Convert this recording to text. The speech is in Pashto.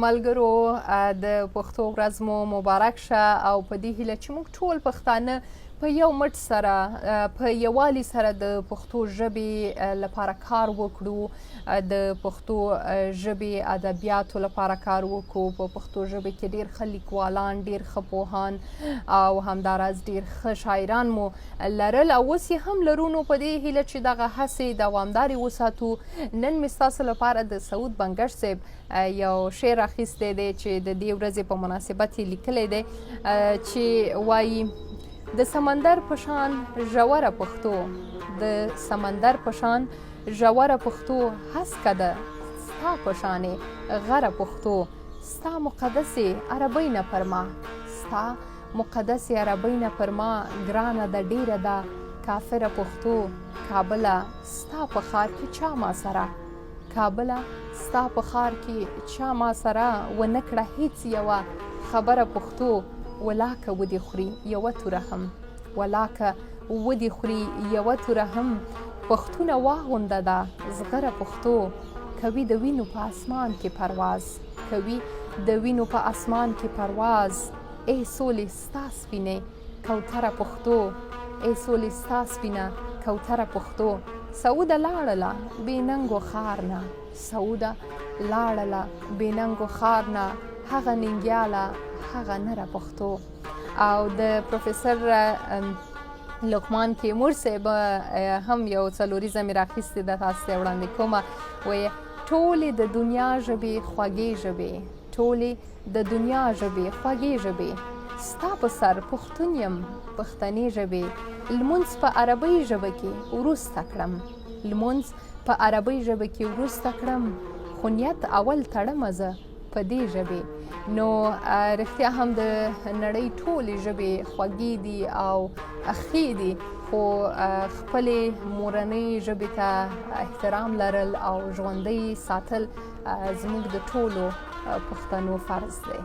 ملګرو د پښتو ورځ مو مبارک شه او په دې هیله چې موږ ټول پښتانه په یو مټ سره په یووالي سره د پښتو ژبې لپاره کار وکړو، د پښتو ژبې ادبیاتو لپاره کار وکړو. په پښتو ژبې کې ډېر ښه لیکوالان، ډېر ښه پوهان او همداراز ډېر ښه شاعران مو لرل او اوس یې هم لرو. نو په دې هیله چې دغه هڅې دوامدارې وساتو. نن مې ستاسو لپاره د سعود بنګش صاحب یو شعر اخیستی دی چې د دې ورځې په مناسبت یې لیکلی دی چې وایي: د سمندر په شان ژوره پښتو، د سمندر په شان ژوره پښتو، هسکه ده ستا په شانې غره پښتو، ستا مقدسې عربۍ نه پر ما، ستا مقدسې عربۍ نه پر ما ګرانه ده ډېره ده کافره پښتو. کابله ستا په ښار کې چا ما سره، کابله ستا په ښار کې چا ما سره ونه کړه هیڅ یوه خبره پښتو. ولاکه ودې خوري یوه توره هم، ولاکه ودې خوري یوه توره هم، پښتونه واغونده ده زغره پښتو. کوي د وینو په اسمان کې پرواز، کوي د وینو په اسمان کې پرواز، ای سولې ستا سپینې کوتره پښتو، ای سولې ستا سپینه کوتره پښتو. سعوده لاړله بې ننګو ښار نه، سعوده لاړله بې ننګو ښار نه، هغه ننګیاله هغه نره پښتو. او د پروفیسر لقمان تیمور صاحب هم یو څلوریزه مې راخیستې ده، تاسو ته یې وړاندې کومه. وایي: ټولې د دنیا ژبې خوږې ژبې، ټولې د دنیا ژبې خوږې ژبې، ستا په سر پښتون یم پښتنې ژبې، لمونځ په عربۍ ژبه کې وروسته کړم، لمونځ په عربۍ ژبه کې وروسته کړم، خو نیت اول تړمه زه په دې ژبې. نو رښتیا هم د نړۍ ټولې ژبې خوږې دي او ښې دي، خو خپلې مورنۍ ژبې ته احترام لرل او ژوندۍ ساتل زموږ د ټولو پښتنو فرض دی.